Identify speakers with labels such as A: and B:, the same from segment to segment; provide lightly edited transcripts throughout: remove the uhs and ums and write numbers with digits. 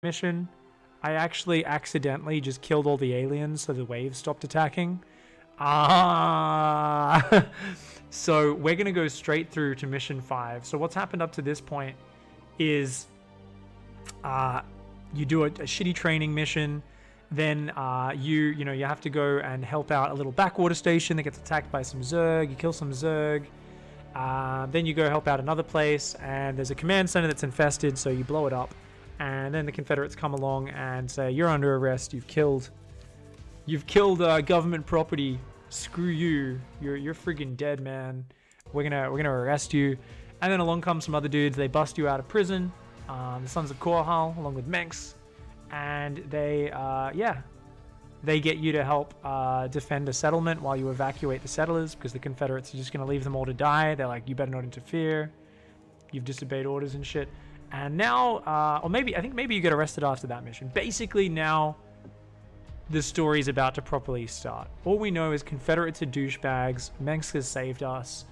A: mission, I actually accidentally just killed all the aliens so the waves stopped attacking. So we're going to go straight through to mission 5. So what's happened up to this point is you do a shitty training mission, then you have to go and help out a little backwater station that gets attacked by some Zerg. You kill some Zerg. Then you go help out another place, and there's a command center that's infested, so you blow it up. And then the Confederates come along and say, "You're under arrest. You've killed government property. Screw you. You're friggin' dead, man. We're gonna arrest you." And then along come some other dudes. They bust you out of prison. The Sons of Korhal, along with Menks, and they get you to help defend a settlement while you evacuate the settlers, because the Confederates are just gonna leave them all to die. They're like, "You better not interfere. You've disobeyed orders and shit." And now, I think maybe you get arrested after that mission. Basically, now the story's about to properly start. All we know is Confederates are douchebags. Menks has saved us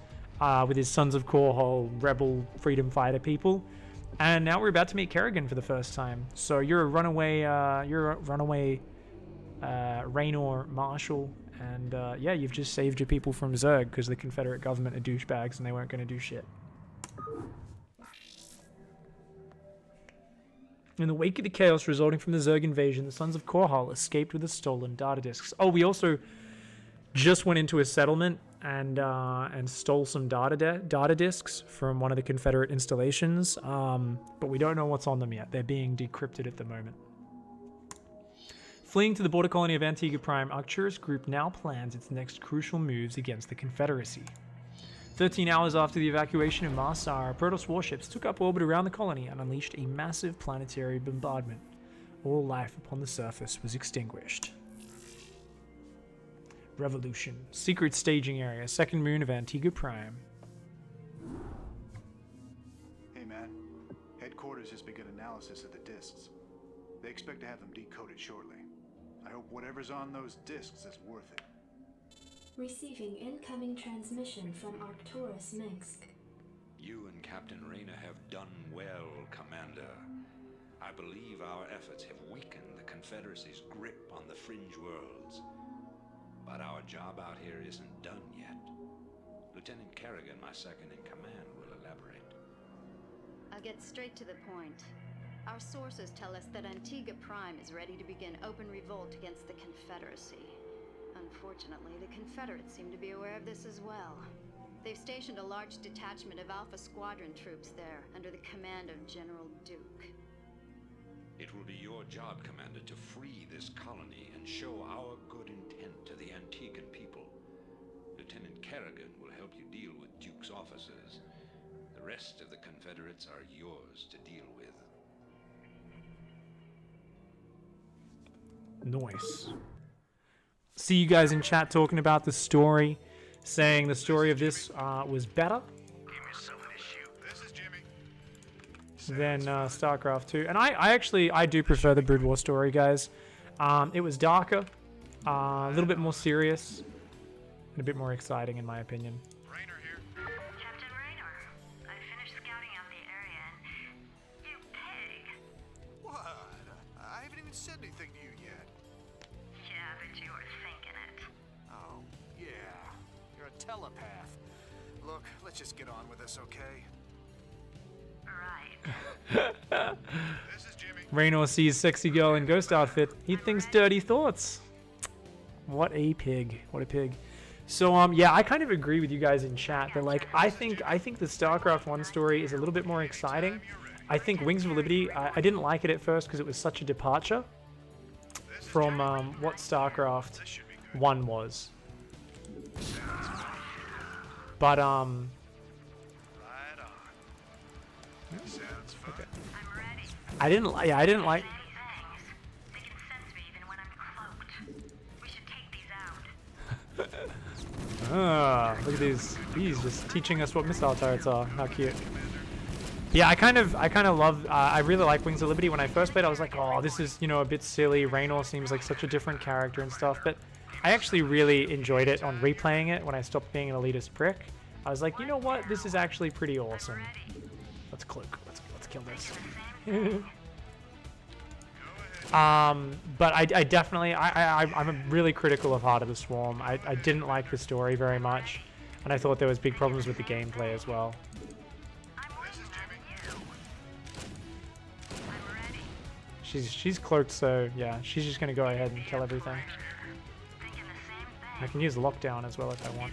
A: with his Sons of Korhal, rebel freedom fighter people. And now we're about to meet Kerrigan for the first time. So you're a runaway Raynor Marshal, and you've just saved your people from Zerg because the Confederate government are douchebags and they weren't going to do shit. In the wake of the chaos resulting from the Zerg invasion, the Sons of Korhal escaped with the stolen data disks. Oh, we also just went into a settlement and stole some data disks from one of the Confederate installations, but we don't know what's on them yet. They're being decrypted at the moment. Fleeing to the border colony of Antigua Prime, Arcturus Group now plans its next crucial moves against the Confederacy. 13 hours after the evacuation of Marsar, Protoss warships took up orbit around the colony and unleashed a massive planetary bombardment. All life upon the surface was extinguished. Revolution. Secret staging area. Second moon of Antigua Prime.
B: Hey man, headquarters has begun analysis of the discs. They expect to have them decoded shortly. I hope whatever's on those discs is worth it.
C: Receiving incoming transmission from Arcturus Minsk.
D: You and Captain Rayna have done well, Commander. I believe our efforts have weakened the Confederacy's grip on the fringe worlds. But our job out here isn't done yet. Lieutenant Kerrigan, my second in command, will elaborate.
E: I'll get straight to the point. Our sources tell us that Antigua Prime is ready to begin open revolt against the Confederacy. Unfortunately, the Confederates seem to be aware of this as well. They've stationed a large detachment of Alpha Squadron troops there, under the command of General Duke.
D: It will be your job, Commander, to free this colony and show our good intent to the Antiguan people. Lieutenant Kerrigan will help you deal with Duke's officers. The rest of the Confederates are yours to deal with.
A: Nice. See you guys in chat talking about the story, saying the story of this was better than StarCraft 2. And I do prefer the Brood War story, guys. It was darker, a little bit more serious, and a bit more exciting in my opinion.
F: Raynor here.
G: Captain Raynor, I finished scouting out the area and you pig.
F: What? I haven't even said anything to you yet.
G: Yeah, but you were thinking it.
F: Oh, yeah. You're a telepath. Look, let's just get on with this, okay?
G: Right.
F: This is Jimmy.
A: Raynor sees sexy girl in ghost outfit. He thinks dirty thoughts. What a pig. What a pig. So yeah, I kind of agree with you guys in chat that like I think the StarCraft 1 story is a little bit more exciting. I think Wings of Liberty, I didn't like it at first because it was such a departure from what StarCraft 1 was. But
F: Right on. Sounds fun.
A: okay.
G: I'm ready.
A: I didn't like
G: Many things. They can sense me even when I'm cloaked. We should take these out.
A: Look at these. He's just teaching us what missile turrets are. How cute. Yeah, I kind of love. I really like Wings of Liberty. When I first played, I was like, oh, this is a bit silly. Raynor seems like such a different character and stuff. But I actually really enjoyed it on replaying it when I stopped being an elitist prick. I was like, you know what? This is actually pretty awesome. Let's cloak. Let's kill this. But I definitely, I'm really critical of Heart of the Swarm. I didn't like the story very much, and I thought there was big problems with the gameplay as well. She's cloaked, so yeah, she's just gonna go ahead and kill everything. I can use lockdown as well if I want,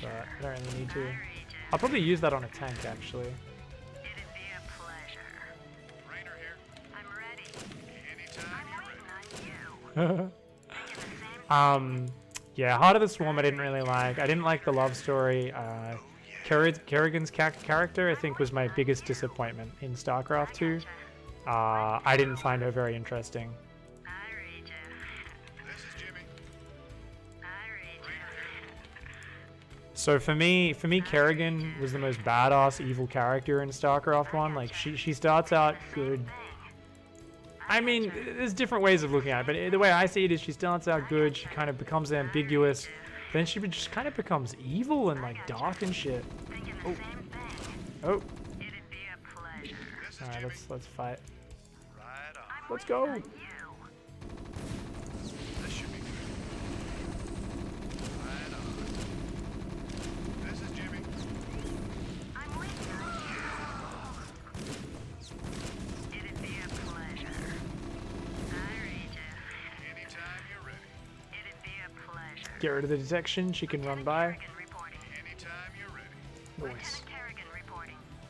A: but I don't really need to. I'll probably use that on a tank actually. Yeah, Heart of the Swarm I didn't really like. I didn't like the love story. Kerrigan's character I think was my biggest disappointment in StarCraft 2. I didn't find her very interesting. So for me, Kerrigan was the most badass evil character in StarCraft 1. Like she starts out good. I mean, there's different ways of looking at it, but the way I see it is she starts out good, she kind of becomes ambiguous, then she just kind of becomes evil and like dark and shit. Oh. Oh. Alright, let's fight. Let's go. Get rid of the detection, she can run by. Nice.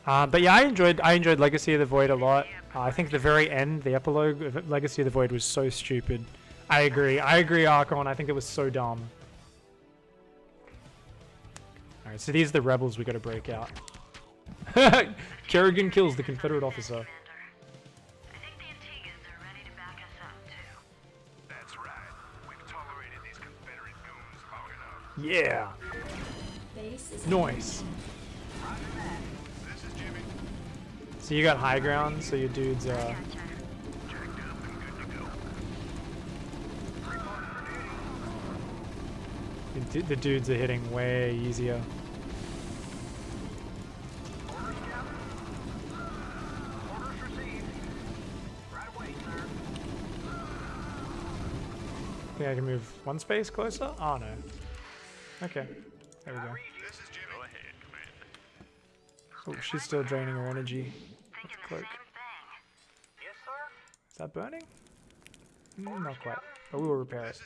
A: But yeah, I enjoyed Legacy of the Void a lot. I think the very end, the epilogue of Legacy of the Void was so stupid. I agree, Archon, I think it was so dumb. Alright, so these are the rebels we gotta break out. Kerrigan kills the Confederate officer. Yeah. Nice. So you got high ground, so your dudes the dudes are hitting way easier. Think I can move one space closer? Oh no. Okay, there we go. Oh, she's still draining her energy. That's cloak. Is that burning? Not quite, but we will repair it.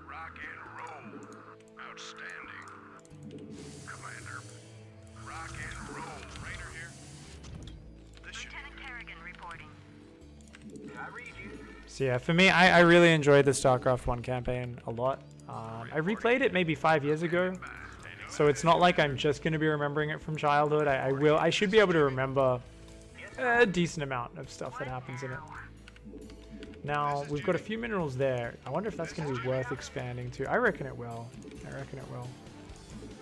F: Rock and roll. Outstanding. Commander. Rock and roll. Rainer here.
G: Lieutenant Kerrigan reporting.
F: I read you.
A: So yeah, for me, I really enjoyed the StarCraft 1 campaign a lot. I replayed it maybe 5 years ago, so it's not like I'm just going to be remembering it from childhood. I should be able to remember a decent amount of stuff that happens in it. Now, we've got a few minerals there. I wonder if that's going to be worth expanding to. I reckon it will.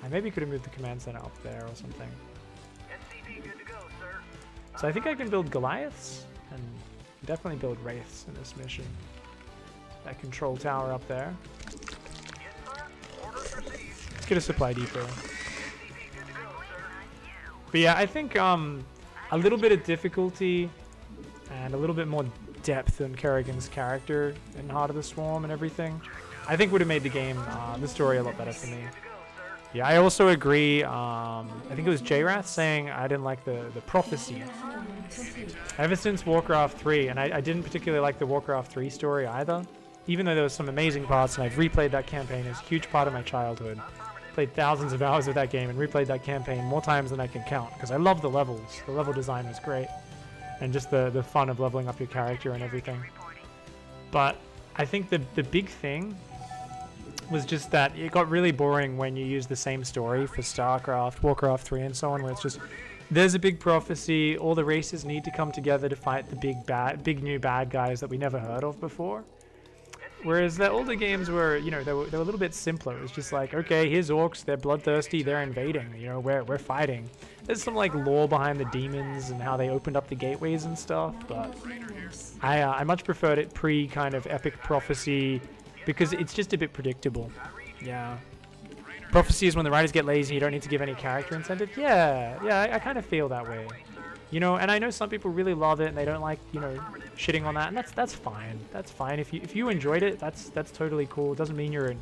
A: I maybe could have moved the command center up there or something. So I think I can build Goliaths and definitely build Wraiths in this mission. That control tower up there. Let's get a supply depot. But yeah, I think a little bit of difficulty and a little bit more depth in Kerrigan's character in Heart of the Swarm and everything, I think would have made the game, the story a lot better for me. Yeah, I also agree, I think it was JRath saying I didn't like the prophecy. Ever since Warcraft 3, and I didn't particularly like the Warcraft 3 story either, even though there was some amazing parts, and I've replayed that campaign. It's a huge part of my childhood. Played thousands of hours of that game and replayed that campaign more times than I can count, because I love the levels. The level design was great, and just the fun of leveling up your character and everything. But I think the big thing was just that it got really boring when you use the same story for StarCraft, Warcraft 3, and so on, where it's just there's a big prophecy, all the races need to come together to fight the big new bad guys that we never heard of before. Whereas the older games were, you know, they were a little bit simpler. It was just like, okay, here's orcs, they're bloodthirsty, they're invading, you know, we're fighting. There's some like lore behind the demons and how they opened up the gateways and stuff, but I much preferred it pre kind of epic prophecy because it's just a bit predictable. Yeah. Prophecy is when the writers get lazy, you don't need to give any character incentive. Yeah, I kind of feel that way. You know, and I know some people really love it and they don't like, you know, shitting on that, and that's fine. That's fine. If you enjoyed it, that's totally cool. It doesn't mean you're an,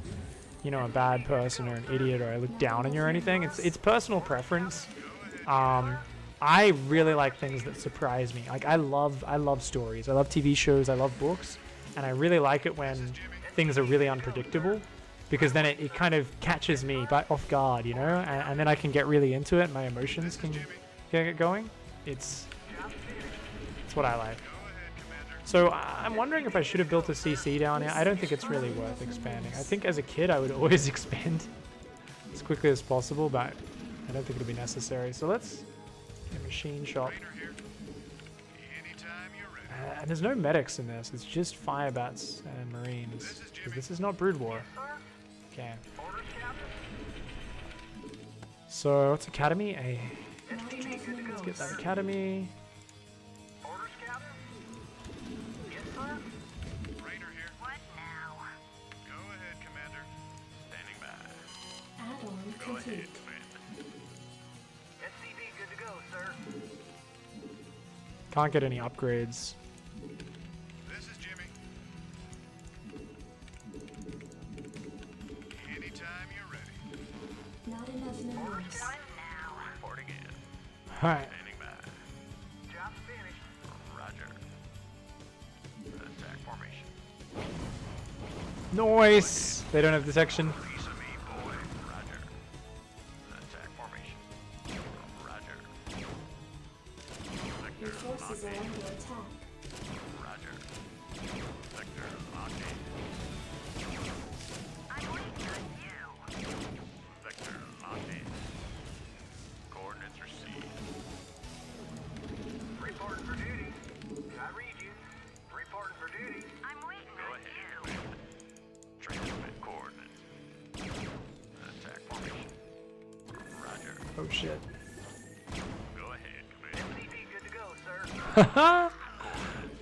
A: you know, a bad person or an idiot or I look down on you or anything. It's personal preference. I really like things that surprise me. Like I love stories. I love TV shows. I love books, and I really like it when things are really unpredictable, because then it kind of catches me off guard, you know, and then I can get really into it and my emotions can get going. It's what I like. So I'm wondering if I should have built a CC down here. I don't think it's really worth expanding. I think as a kid I would always expand as quickly as possible, but I don't think it'll be necessary. So let's get a machine shop. And there's no medics in this. It's just fire bats and marines. Because this is not Brood War. Okay. So what's academy? Let's get that academy.
C: Add-on complete.
A: Can't get any upgrades.
B: This is Jimmy. Anytime you're ready.
C: Not enough minerals.
F: Report again.
A: Alright.
F: Standing by. Job's finished. Roger. Attack formation.
A: Nice! They don't have detection.
F: Piece of me, boy. Roger. Attack formation. Roger.
C: Your forces are under attack.
F: Roger. Vector locked in.
G: I'm waiting on you.
F: Vector locked in. Coordinates received. Reporting for duty. I read you. Reporting for duty.
G: I'm waiting
F: Go
G: on
F: ahead,
G: you.
F: Commander. Transmit coordinates. Attack formation. Roger.
A: Oh shit.
F: Go ahead, Commander. MCP good to go, sir.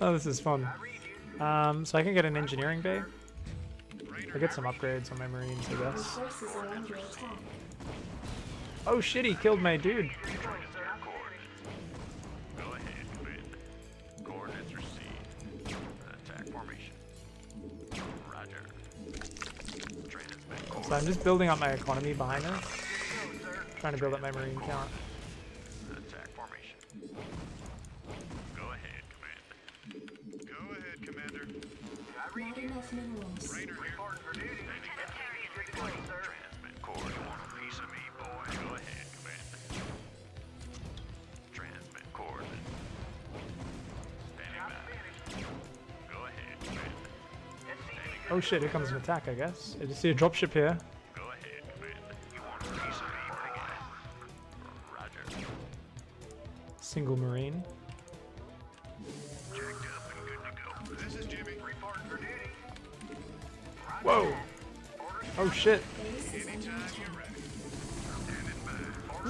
A: Oh, this is fun.
F: I read you.
A: So I can get an engineering bay. I'll get some upgrades on my marines, I
C: Your
A: guess.
C: forces are under attack.
A: Oh shit, he killed my dude.
F: Go ahead, Commander. Coordinates received. Attack formation. Roger. Transmit
A: So I'm just building up my economy behind this. Trying to build up my marine count.
F: attack formation. Go ahead, Commander.
B: Go ahead, Commander.
C: Not enough minerals.
F: Reporting for duty. Good to go, sir. Transmit coordinates. Piece of me, boy. Go ahead, Commander. Transmit coordinates. Standing by. Go ahead, Commander.
A: Oh shit, here comes an attack, I guess. I just see a dropship here.
F: Go ahead, Commander. You want a piece of me, boy? Roger.
A: Single marine.
F: Checked up and good to go.
B: This is Jimmy.
F: Reporting for duty.
A: Whoa! Oh shit.
C: Base is under attack.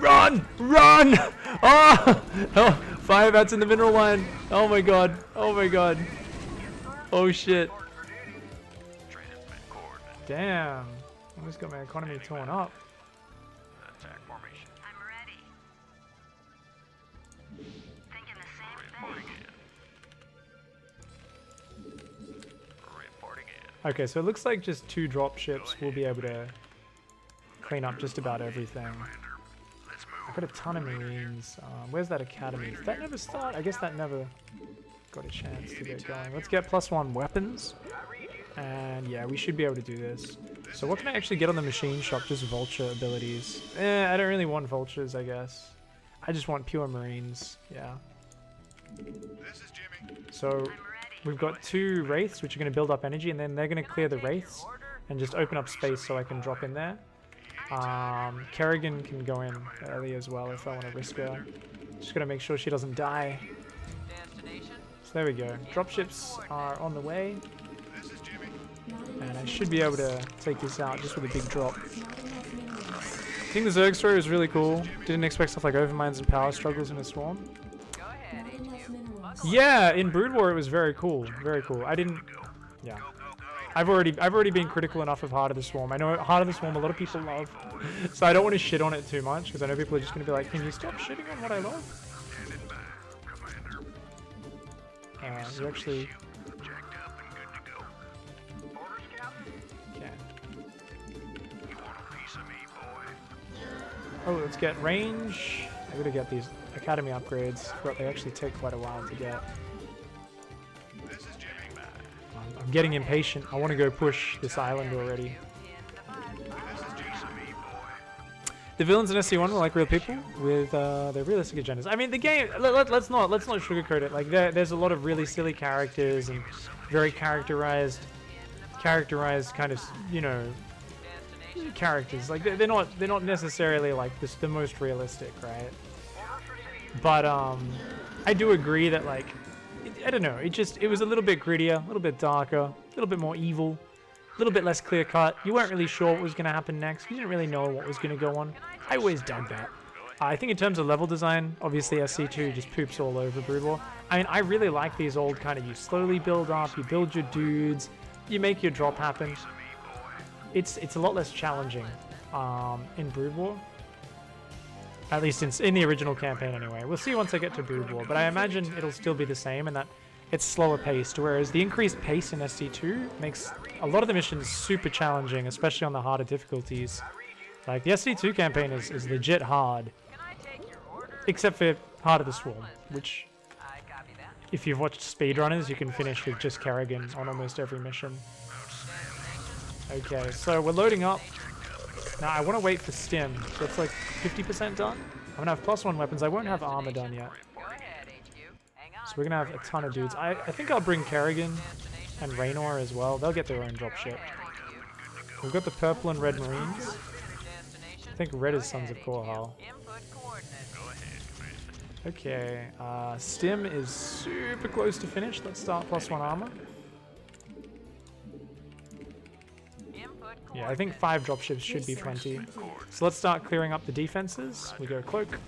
A: Run! Run! Oh! Oh! Fire bats in the mineral line. Oh my god. Oh my god. Oh shit.
F: Transmit coordinates.
A: Damn. Almost got my economy torn up.
F: Attack formation.
G: I'm ready. Thinking the same
F: Report
G: thing.
F: again. Report again.
A: Okay, so it looks like just 2 dropships will be able to clean up just about everything.
F: Let's
A: I've
F: move.
A: got a ton of marines. Where's that academy? Did that never start? I guess that never got a chance to get going. Let's get +1 weapons. And yeah, we should be able to do this. So what can I actually get on the machine shop? Just vulture abilities. I don't really want vultures, I guess. I just want pure marines. Yeah.
B: This is Jimmy.
A: So we've got 2 wraiths, which are going to build up energy, and then they're going to clear the wraiths and just open up space so I can drop in there. Kerrigan can go in early as well if I want to risk her. Just got to make sure she doesn't die. So there we go. Dropships are on the way,
B: This is Jimmy.
C: Not
A: and
C: enough
A: I should be able
C: minerals.
A: to take this out just with a big drop.
C: Not enough minerals.
A: I think the Zerg story was really cool. Didn't expect stuff like overminds and power struggles in a swarm.
C: Not enough minerals.
A: Yeah, in Brood War it was very cool. Very cool. I didn't. Yeah. I've already been critical enough of Heart of the Swarm. I know Heart of the Swarm a lot of people love, so I don't want to shit on it too much because I know people are just going to be like, "Can you stop shitting on what I love?" You actually...
F: Jacked up and good to go. Orders, Captain?
A: Okay.
F: You want a piece of me, boy?
A: Oh, let's get range. I gotta get these academy upgrades, but they actually take quite a while to get.
F: This is Jimmy.
A: I'm getting impatient. I want to go push this island already. The villains in SC1 were like real people with their realistic agendas. I mean, the game. Let's not sugarcoat it. Like there's a lot of really silly characters and very characterized kind of, you know, characters. Like they're not necessarily like the most realistic, right? But I do agree that like I don't know. It was a little bit grittier, a little bit darker, a little bit more evil, a little bit less clear cut. You weren't really sure what was going to happen next. You didn't really know what was going to go on. I always dug that. I think in terms of level design, obviously SC2 just poops all over Brood War. I mean, I really like these old kind of, you slowly build up, you build your dudes, you make your drop happen. It's a lot less challenging in Brood War. At least in the original campaign anyway. We'll see once I get to Brood War, but I imagine it'll still be the same in that it's slower paced, whereas the increased pace in SC2 makes a lot of the missions super challenging, especially on the harder difficulties. Like, the SC2 campaign is legit hard, except for Heart of the Swarm, which, if you've watched speedrunners, you can finish with just Kerrigan on almost every mission. Okay, so we're loading up. Now, I want to wait for Stim, so it's like 50% done. I'm going to have +1 weapons. I won't have armor done yet. So we're going to have a ton of dudes. I think I'll bring Kerrigan and Raynor as well. They'll get their own dropship. We've got the purple and red Marines. I think red is Sons of Korhal. Okay, Stim is super close to finish. Let's start +1 armor. Yeah, I think 5 dropships should be plenty. So let's start clearing up the defenses. We go Cloak.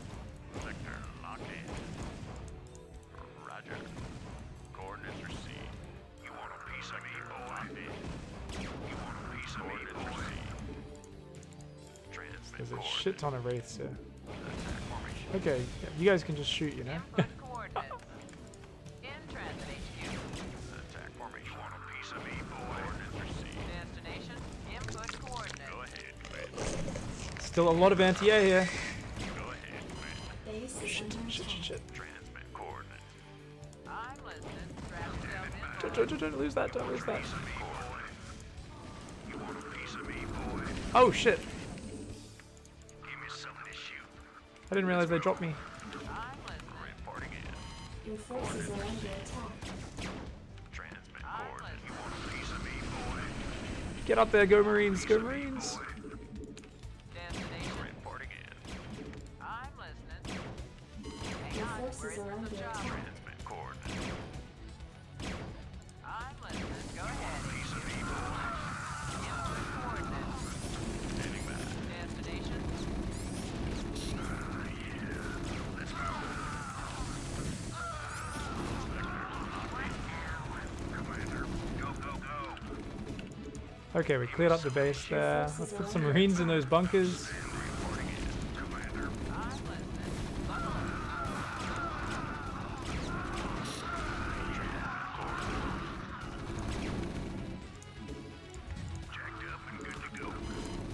A: There's a shit ton of wraiths here. Okay, yeah, you guys can just shoot, you know? Still a lot of anti-air here. Shit. Don't lose that, don't lose that. Oh shit. I didn't realize they dropped me.
C: Your forces are under attack.
A: Get up there, go Marines, go Marines.
C: Your forces are under attack.
A: Okay, we cleared up the base there. Let's put some Marines in those bunkers.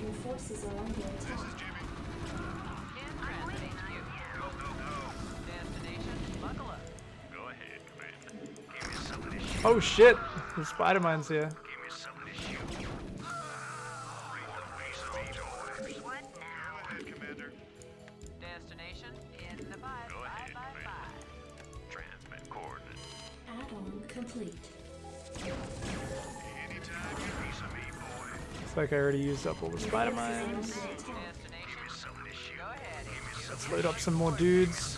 C: Your forces are under attack.
A: Oh shit! The spider mine's here.
C: Add-on complete.
A: Looks like I already used up all the spider mines. Let's load up some more dudes.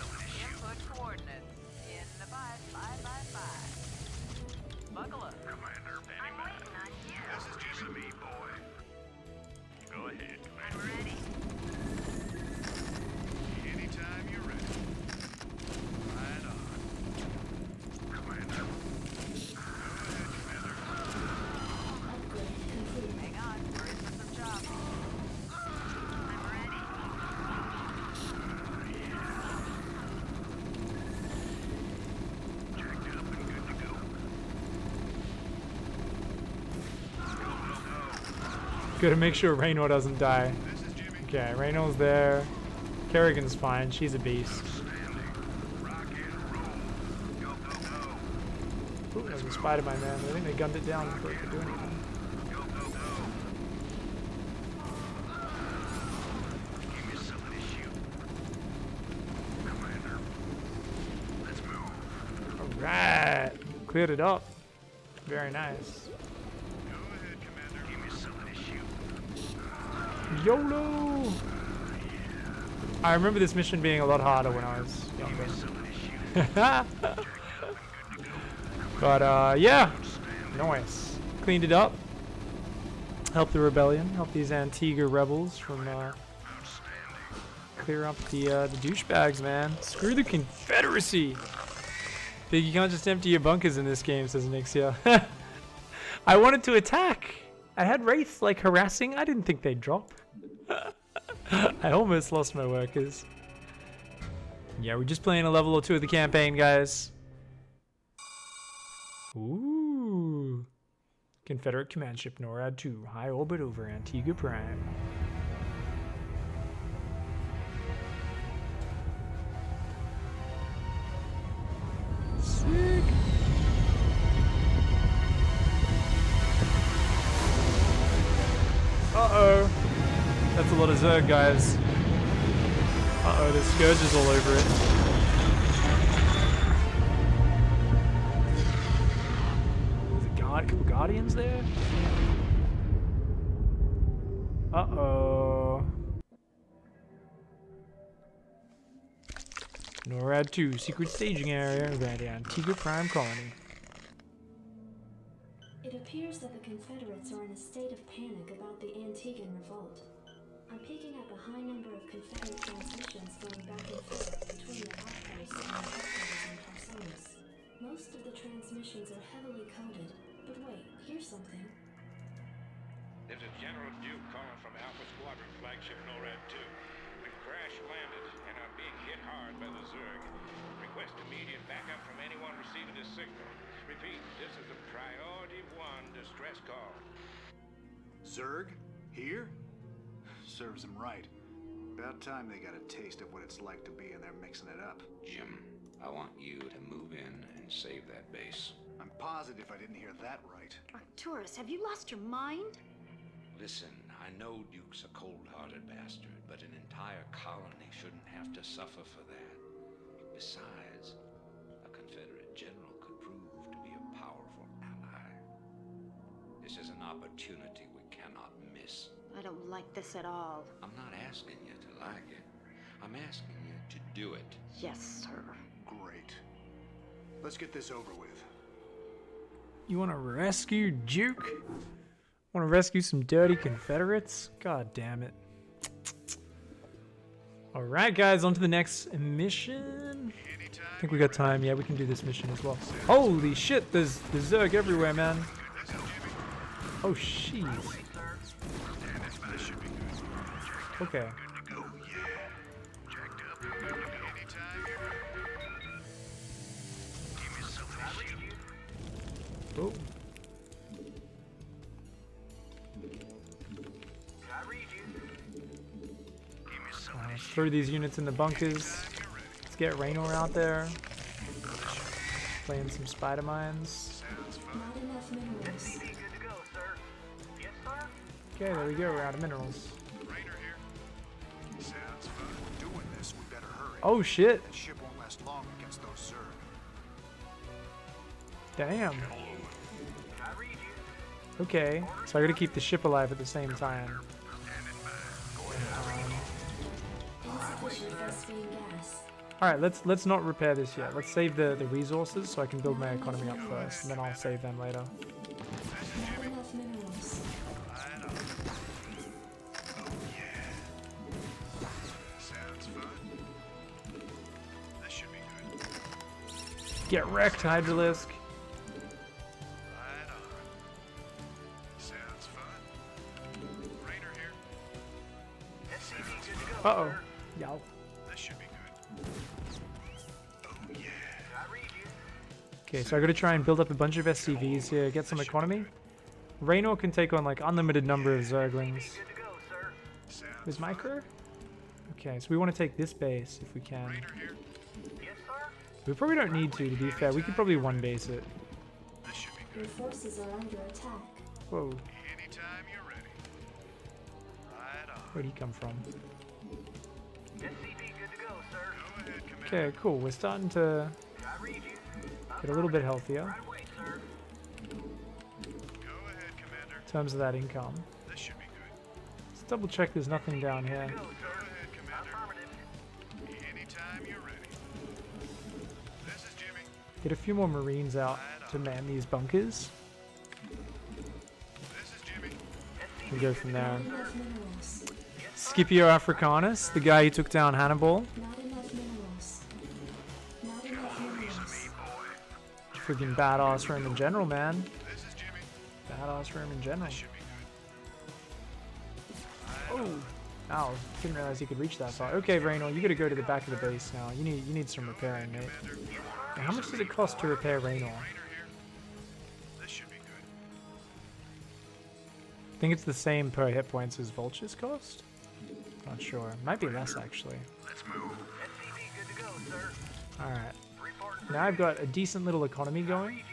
A: Gotta make sure Raynor doesn't die. Okay, Raynor's there. Kerrigan's fine. She's a beast. Ooh, there's a Spider-Man, man. I think they gunned it down before it could do anything. Alright! Cleared it up. Very nice. YOLO! I remember this mission being a lot harder when I was younger. But yeah, nice. Cleaned it up. Helped the rebellion. Helped these Antigua rebels from clear up the douchebags, man. Screw the Confederacy. Big, you can't just empty your bunkers in this game, says Nixia. I wanted to attack. I had Wraiths like harassing. I didn't think they'd drop. I almost lost my workers. Yeah, we're just playing a level or two of the campaign, guys. Ooh. Confederate command ship NORAD 2, high orbit over Antigua Prime. Sick. Uh-oh. That's a lot of Zerg, guys. Uh-oh, there's Scourges all over it. There's a couple Guardians there? Uh-oh. NORAD 2, secret staging area around the Antigua Prime colony.
C: It appears that the Confederates are in a state of panic about the Antiguan revolt. I'm picking up a high number of Confederate transmissions going back and forth between the outposts and the headquarters in Tarsonis. Most of the transmissions are heavily coded, but wait, here's something.
F: This is General Duke calling from Alpha Squadron flagship NORAD 2. We've crash landed and are being hit hard by the Zerg. Request immediate backup from anyone receiving this signal. Repeat, this is a priority 1 distress call.
B: Zerg? Here? Serves them right. About time they got a taste of what it's like to be in there mixing it up.
D: Jim, I want you to move in and save that base.
B: I'm positive I didn't hear that right.
E: Arcturus, have you lost your mind?
D: Listen, I know Duke's a cold-hearted bastard, but an entire colony shouldn't have to suffer for that. Besides, a Confederate general could prove to be a powerful ally. This is an opportunity we cannot miss.
E: I don't like this at all.
D: I'm not asking you to like it. I'm asking you to do it.
E: Yes, sir.
B: Great. Let's get this over with.
A: You want to rescue Duke? Want to rescue some dirty Confederates? God damn it. Alright guys, on to the next mission. I think we got time. Yeah, we can do this mission as well. Holy shit, there's Zerg everywhere, man. Oh, jeez. Okay. Oh. Let's throw these units in the bunkers. Let's get Raynor out there. Playing some spider mines.
C: Not enough minerals.
A: Okay, there we go. We're out of minerals.
B: Sounds fun. Doing this, we better hurry.
A: Oh shit!
B: The ship won't last long against those Zerg.
A: Damn. Okay, so I gotta keep the ship alive at the same time.
C: Insufficient phosphine gas.
A: Alright, let's not repair this yet. Let's save the resources so I can build my economy up first, and then I'll save them later.
C: Not enough minerals.
B: Sounds fun. This should be good.
A: Get wrecked, Hydralisk.
B: Right on. Sounds fun. Raynor here.
A: Uh-oh. Yow.
B: This should be good. Oh yeah.
A: Okay, so I gotta try and build up a bunch of SCVs here, get some economy. Raynor can take on like unlimited number of Zerglings.
F: Good to go, sir.
B: Sounds
A: Where's my
B: fun.
A: crew? Okay, so we want to take this base if we can.
B: Rainer here.
F: Yes, sir.
A: We probably don't need to be fair. We could probably one base it.
B: This should be
C: Your
B: good.
C: forces are under attack.
A: Whoa,
B: Anytime you're ready. Right on.
A: where'd he come from?
F: SCV, good to go, sir.
B: Go ahead, Commander.
A: Okay, cool. We're starting to
F: I read you.
A: get a little bit healthier
F: Right away, sir.
B: Go ahead, Commander.
A: in terms of that income.
B: This should be good.
A: Let's double check there's nothing down here.
F: Go,
B: Go
F: sir.
B: ahead, Commander.
F: Affirmative.
B: Anytime you're ready. This is Jimmy.
A: Get a few more Marines out to man these bunkers.
B: This is Jimmy.
A: And go from there.
C: Not enough minerals.
A: Scipio Africanus, the guy who took down Hannibal.
C: Not enough minerals. Not enough minerals.
A: Freaking badass Roman general, man.
B: This is Jimmy.
A: Badass Roman general.
B: Should be good.
A: Oh, ow! Didn't realize he could reach that far. Okay, Raynor, you gotta go to the back of the base now. You need some repairing, mate. And how much does it cost to repair Raynor?
B: Rainer here. This should be good.
A: I think it's the same per hit points as Vulture's cost. Not sure. Might be less actually.
B: Let's move.
F: SCV, good to go, sir.
A: All right.
F: Reporting.
A: Now I've got a decent little economy going.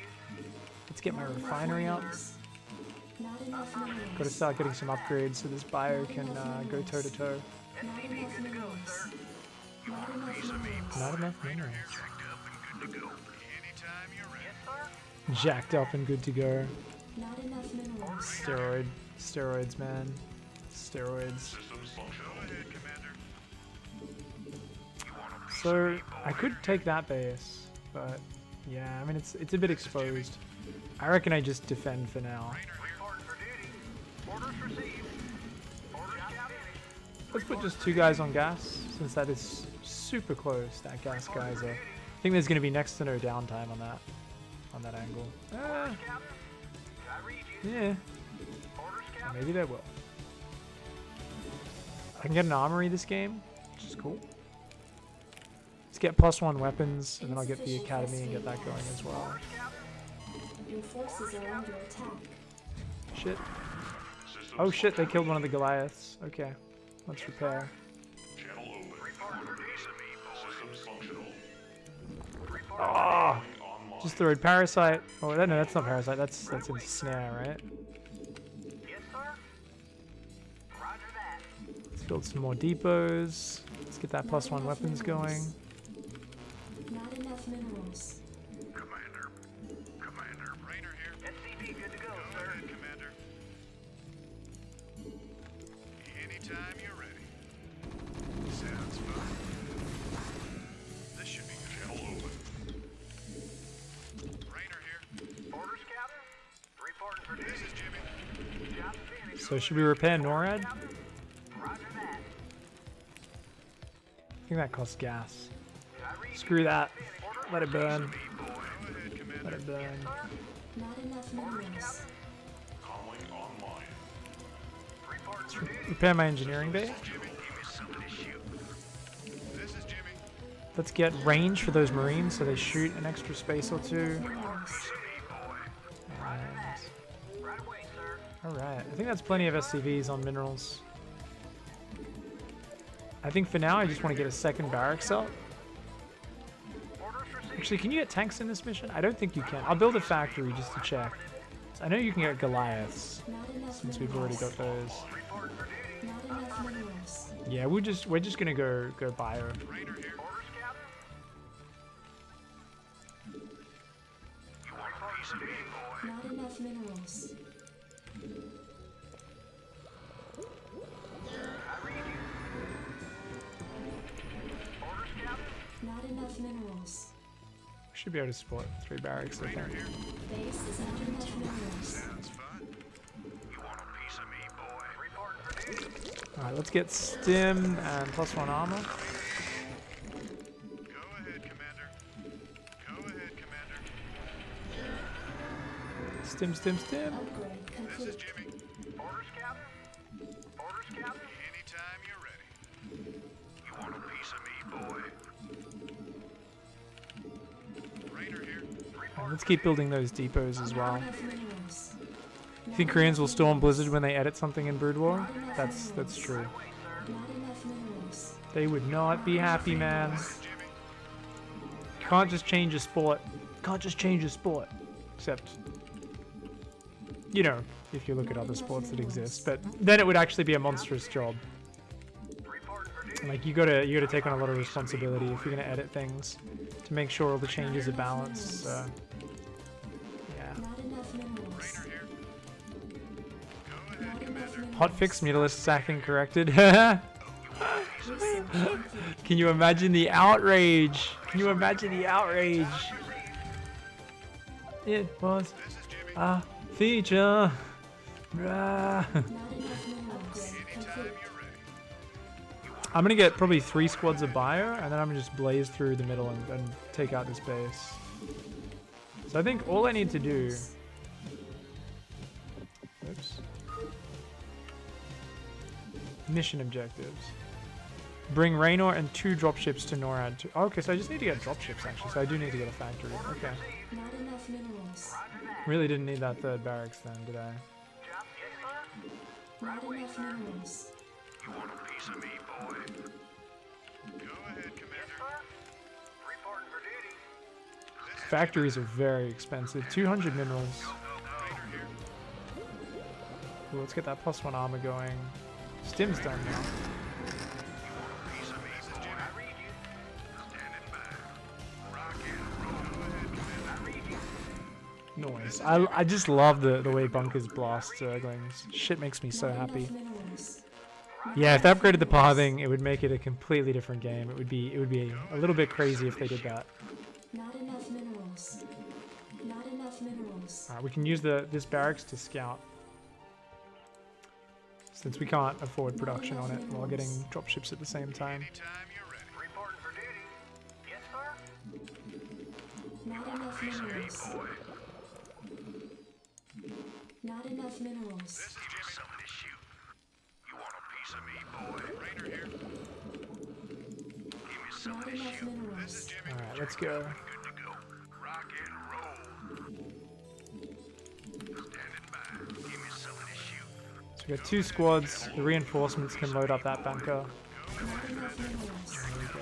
A: Let's get my refinery up.
C: Not enough minerals.
A: Gotta start getting some upgrades so this bio can go toe to toe.
C: Not enough minerals. Not enough minerals.
A: Not enough minerals.
B: Anytime you're ready.
F: Yes, sir.
A: Jacked up and good to go.
C: Not enough minerals.
A: Steroids, man. Steroids.
B: Go ahead, Commander.
A: So I could take that base, but yeah, I mean it's a bit exposed. I reckon I just defend for now.
F: Reporting for duty. Orders received. Orders captured.
A: Let's put just 2 guys on gas, since that is super close. That gas geyser. I think there's gonna be next to no downtime on that angle.
F: Captain. I read you.
A: Yeah,
F: Orders,
A: or
F: Captain.
A: maybe they will. I can get an armory this game, which is cool. Let's get +1 weapons, and then I'll get the academy and get that going as well.
C: Your forces are under attack.
A: Shit. Oh shit, they killed one of the Goliaths. Okay, let's repair. Oh, just throwed Parasite. Oh, no, that's not Parasite. That's a snare, right?
F: Yes, sir. Roger that.
A: Let's build some more depots. Let's get that +1 weapons going.
C: Not enough minerals.
B: Commander. Commander. Rainer here.
F: SCV, good to go,
B: Go
F: sir.
B: ahead, Commander. Anytime you're ready. Sounds fun. This should be good. Channel open. Rainer here.
F: Orders, Captain. Reporting for
B: This
F: duty.
B: is Jimmy.
F: Job finished.
A: So should we repair NORAD?
F: Captain. Roger that.
A: I think that costs gas.
F: I read you.
A: Screw that. Let it burn.
B: Go ahead, Commander.
A: Let it burn.
C: Not enough minerals.
B: Calling online.
F: Reporting for duty.
A: Repair my engineering bay.
B: Jimmy, give me something to shoot. This is Jimmy.
A: Let's get range for those Marines so they shoot an extra space or two.
C: Minerals.
F: Right away, sir.
A: Alright, I think that's plenty of SCVs on minerals. I think for now I just want to get a second barracks up.
F: Orders received.
A: Actually, can you get tanks in this mission? I don't think you can. I'll build a factory just to check. So I know you can get Goliaths,
C: Not enough
A: since we've already got those.
F: Reporting for duty.
C: Not enough minerals.
A: Yeah, we're just gonna go bio.
B: Rainer here.
F: Orders, Captain.
B: You want a piece of me, boy?
C: Not enough minerals.
F: I read you. Orders, Captain.
C: Not enough minerals.
A: We should be able to support 3 barracks, I think.
C: Base is not enough minerals.
B: Sounds fun. You want a piece of me, boy?
F: Reporting for duty.
A: Alright, let's get stim and +1 armor.
B: Go ahead, Commander. Go ahead, Commander.
A: Stim.
C: Upgrade
B: This is
C: complete.
B: Jimmy.
F: Orders, Captain. Orders, Captain.
B: Anytime you're ready. You want a piece of me, boy? Rainer here.
A: Alright, let's keep building those depots as well.
C: Not enough minerals.
A: You think Koreans will storm Blizzard when they edit something in Brood War? That's true.
C: Not enough minerals.
A: They would not be happy, man. You can't just change a sport. Can't just change a sport. Except, you know, if you look at other sports that exist. But then it would actually be a monstrous job. Like you gotta take on a lot of responsibility if you're gonna edit things to make sure all the changes are balanced. So, yeah.
C: Not enough minerals. Not enough minerals.
A: Hotfix Mutalisk sacking corrected. Can you imagine the outrage? Can you imagine the outrage? It was a feature.
C: Not enough minerals. Complete.
A: I'm gonna get probably 3 squads of bio, and then I'm gonna just blaze through the middle and take out this base. So I think all I need to do. Oops. Mission objectives. Bring Raynor and 2 dropships to NORAD. Oh, okay, so I just need to get dropships actually. So I do need to get a factory. Okay.
C: Not enough minerals.
A: Really didn't need that 3rd barracks then, did I?
C: Not enough minerals.
F: You want a piece of me, boy? Go ahead, Commander. Reporting for duty.
A: Factories are very expensive. 200 minerals. Ooh, let's get that +1 armor going. Stim's done now. Noise. I just love the way bunkers blast Zerglings. Shit makes me so
C: Not
A: happy.
C: enough minerals.
A: Yeah, if they upgraded the pathing, it would make it a completely different game. It would be a little bit crazy if they did that.
C: Not enough minerals. Not enough minerals.
A: Alright, we can use this barracks to scout. Since we can't afford production on it while getting dropships at the same time.
F: Reporting for duty. Yes, sir.
C: Not enough minerals. Not enough minerals.
F: This is just something to shoot. You want a piece of me, boy? Rainer here. Give me
C: Not
F: something to
C: enough
F: shoot.
C: minerals.
A: Alright, let's go.
F: Good to go. Rock and roll. Standing by. Give me something to shoot.
A: So we got 2 squads. The reinforcements can load up that bunker.
C: Not enough minerals.
A: There we go.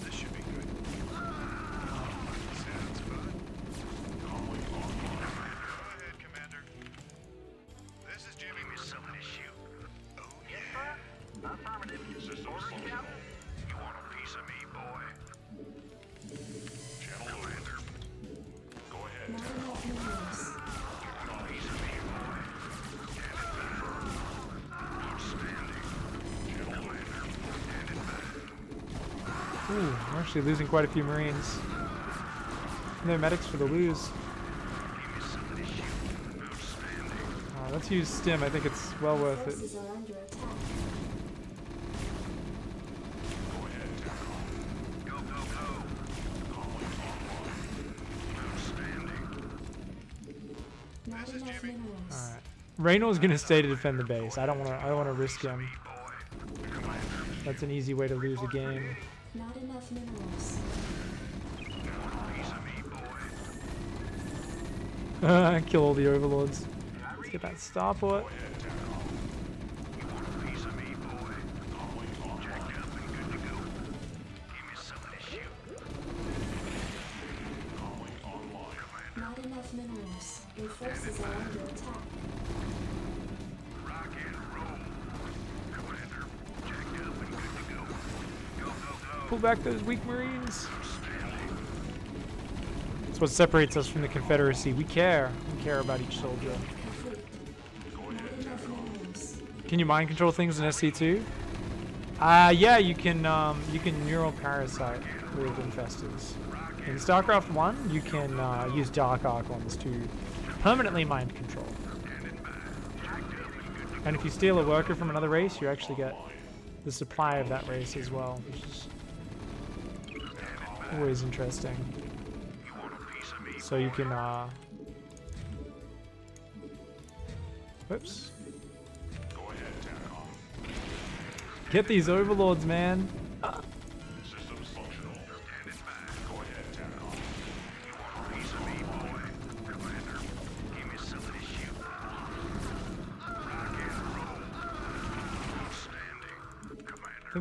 B: This should be good.
F: Go ahead, Commander. This is Jimmy. Give me something to shoot. Oh, yeah. Affirmative. System functional. You want a piece of me, boy? Channel Commander. Go ahead.
C: Not enough minerals.
F: You want a piece of me, boy? Outstanding. Channel Commander. Standing by.
A: Ooh, we're actually losing quite a few Marines. No medics for the lose.
F: Give me something to shoot. Outstanding.
A: Let's use Stim. I think it's well worth it.
C: Forces are under attack.
F: Go ahead, Terran. Go, go, go. Calling online. Outstanding.
C: Not enough minerals.
A: Alright. Reynor's gonna stay to defend the base. I don't wanna risk him.
F: Boy. Commander.
A: That's an easy way to lose a game.
C: Not enough minerals.
F: You want a piece of me, boy?
A: Kill all the overlords. Let's get that starport.
F: Go ahead, Terran. You want a piece of me, boy? Calling online. Jacked up and good to go. Give me something to shoot. Calling online. Commander.
C: Not enough minerals. Your forces are under attack.
F: Rock and roll. Commander. Jacked up and good to go. Go, go, go.
A: Pull back those weak Marines. That's what separates us from the Confederacy. We care. We care about each soldier.
C: Complete. Not enough minerals.
A: Can you mind control things in SC2? Yeah, you can neural parasite with infestors. In StarCraft 1, you can use Dark Archons to permanently mind control. And if you steal a worker from another race, you actually get the supply of that race as well, which is always interesting. So you can, whoops. Get these overlords, man.
F: Systems functional. Standing by. Go ahead, Terran.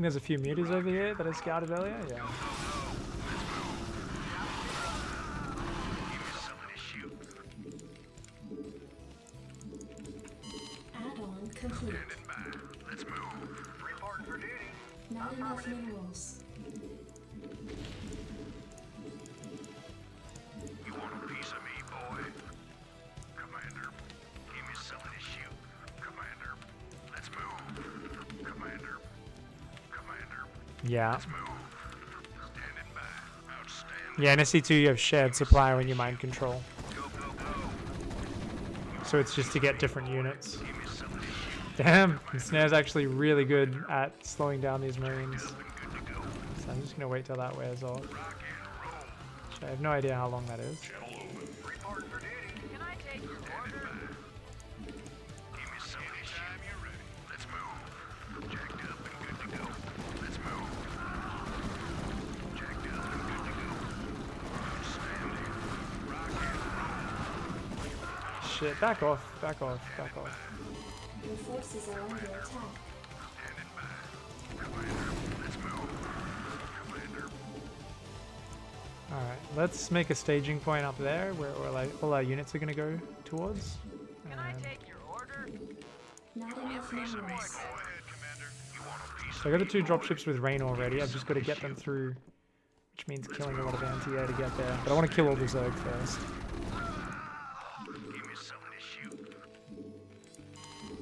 A: think there's a few mutas over here that I scouted earlier. Yeah.
C: Add-on complete.
F: Let's move. Reporting for duty.
C: Not enough minerals.
F: You want a piece of me, boy? Commander, give me something to shoot. Commander, let's move. Commander.
A: Yeah.
F: Let's move. Standing by. Outstanding.
A: Yeah, in SC2 you have shared supply when you mind control.
F: Go, go, go.
A: So it's just to get different units.
F: Give me something to shoot.
A: Damn, Snare's actually really good at slowing down these Marines.
F: Good to go.
A: So I'm just gonna wait till that wears off.
F: Rock and roll.
A: I have no idea how long that is.
F: Reporting for duty. Can I take your order? Give me something to shoot. Anytime you're ready. Let's move. Jacked up and good to go. Let's move. Jacked up and good to go. Outstanding. Rock and roll.
A: Shit, back off, back off, back off.
C: Your forces are under attack.
F: Standing by. Commander, let's move. Commander.
A: Alright, let's make a staging point up there where all our units are gonna go towards.
C: Not enough minerals.
F: Go ahead, Commander. You want a piece
A: So I got the 2 dropships with rain already. I've just got to get them through, which means killing a lot of anti-air to get there. But I want to kill all the Zerg first.
F: Give me something to shoot.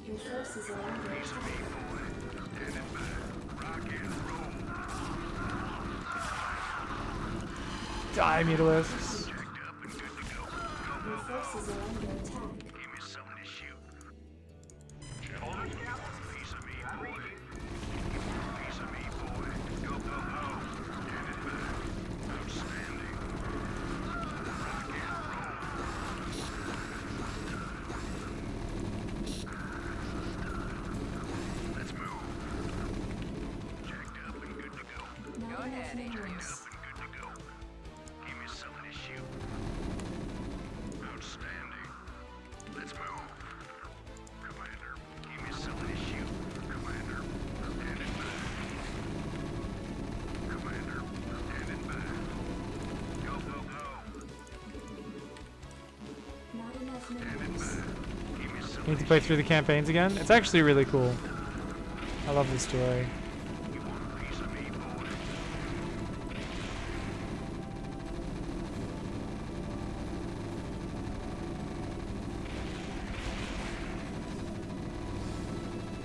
C: Your forces are under attack.
F: Standing by. Rock and roll.
A: Die, Mutalisks!
F: Jacked up and good to go.
C: Your forces are under attack.
F: Give me something to shoot. Gentlemen, you want a piece of me, boy? You want a piece of me, boy? Go, go, go. Standing by. Outstanding. Rock and roll. Let's move. Jacked up and good to go.
C: Not enough minerals.
F: Good to go. Give me something to shoot. Outstanding. Let's move. Commander, give me something to shoot. Commander, standing by. Commander, standing by. Go, go, go.
C: Not enough
F: Standing
C: minerals.
F: by. Give me something
A: Need to play through the campaigns again? It's actually really cool. I love this story.
F: you want a piece of me, boy.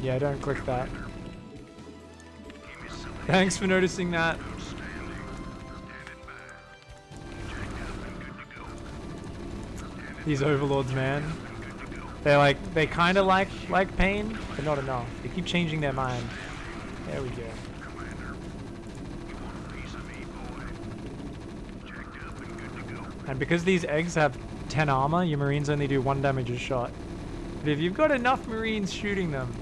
A: Yeah, don't click that.
F: Give me something
A: Thanks for noticing that.
F: outstanding. Standing by. Jacked up and good to go.
A: These overlords, man. They kind of like pain, but not enough. They keep changing their mind. There we go.
F: Commander, you want a piece of me, boy? Jacked up and good to go.
A: And because these eggs have 10 armor, your Marines only do 1 damage a shot. But if you've got enough Marines shooting them,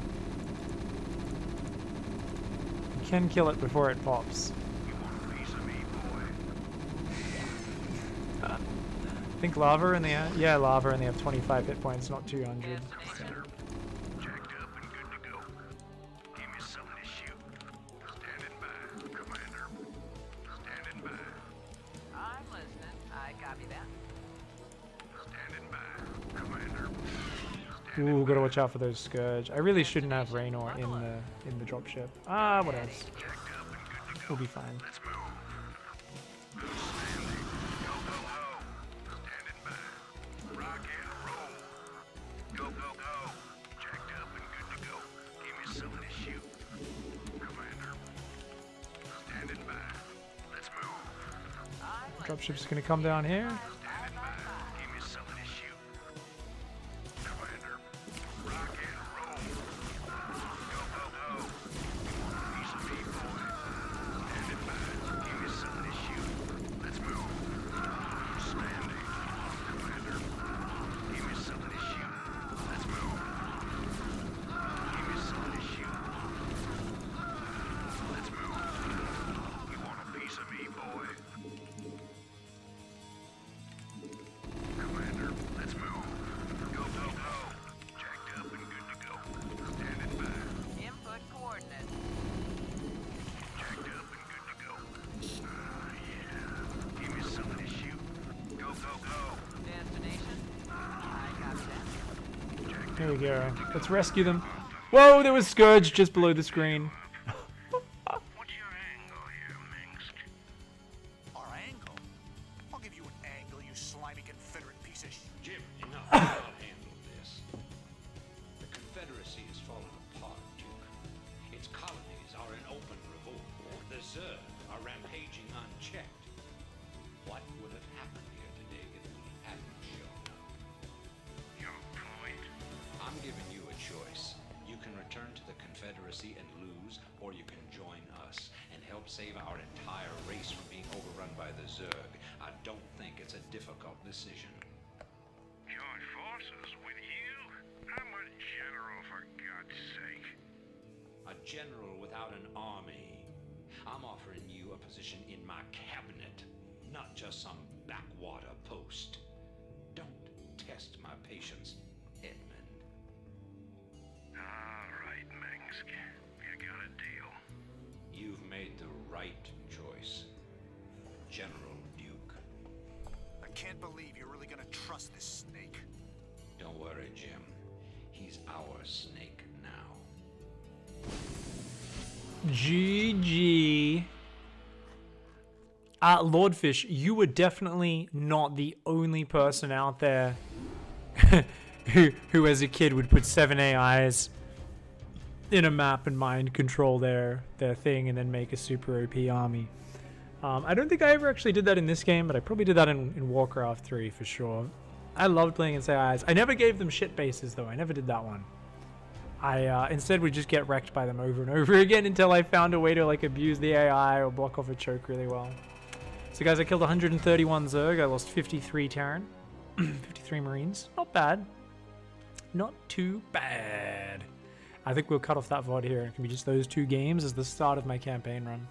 A: you can kill it before it pops.
F: You want a piece of me, boy?
A: I think lava and they yeah, lava and they have 25 hit points, not 200. So.
F: Jacked up and good to go. Give me something to shoot. Standing by, Commander. Standing by.
H: I'm listening. I copy that.
F: Standing by, Commander.
A: Ooh, gotta watch out for those Scourge. I really shouldn't have Raynor in the dropship. Ah, what else?
F: Jacked up and good to go.
A: We'll be fine.
F: Let's move. Outstanding. Go, go, go. Standing by. Rock and roll. Go, go, go. Jacked up and good to go. Give me something to shoot. Commander. Standing by. Let's move.
A: Dropship's gonna come down here.
F: Standing by. Give me something to shoot. Commander. Rock and roll. Go, go, go. Piece of me, boy. Standing by. Give me something to shoot. Let's move. Standing. Commander. Give me something to shoot. Let's move. Give me something to shoot. Let's move. You want a piece of me, boy?
A: we go. Let's rescue them. Whoa, there was Scourge just below the screen.
F: What's your angle here, Minsk?
B: Our angle? I'll give you an angle, you slimy Confederate piece of
D: Jim, enough. I'll handle this. The Confederacy is falling apart, Duke. Its colonies are in open revolt. The Zerg are rampaging unchecked. What would have happened here today if we hadn't shown up?
F: Your point?
D: I'm giving you a choice. You can return to the Confederacy and lose, or you can join us and help save our entire race from being overrun by the Zerg. I don't think it's a difficult decision.
F: Join forces with you? I'm a general, for God's sake.
D: A general without an army. I'm offering you a position in my cabinet, not just some backwater post. Don't test my patience, Edmund.
F: All right, Minsk. You got a deal.
D: You've made the right choice, General Duke.
B: I can't believe you're really gonna trust this snake.
D: Don't worry, Jim. He's our snake now.
A: GG. Lordfish, you were definitely not the only person out there who as a kid would put 7 AIs in a map and mind control their thing and then make a super OP army. I don't think I ever actually did that in this game, but I probably did that in Warcraft 3 for sure. I loved playing as AIs. I never gave them shit bases though. I never did that one. I instead would just get wrecked by them over and over again until I found a way to like abuse the AI or block off a choke really well. So guys, I killed 131 Zerg. I lost 53 Terran, 53 Marines. Not bad. Not too bad. I think we'll cut off that VOD here. It can be just those 2 games as the start of my campaign run.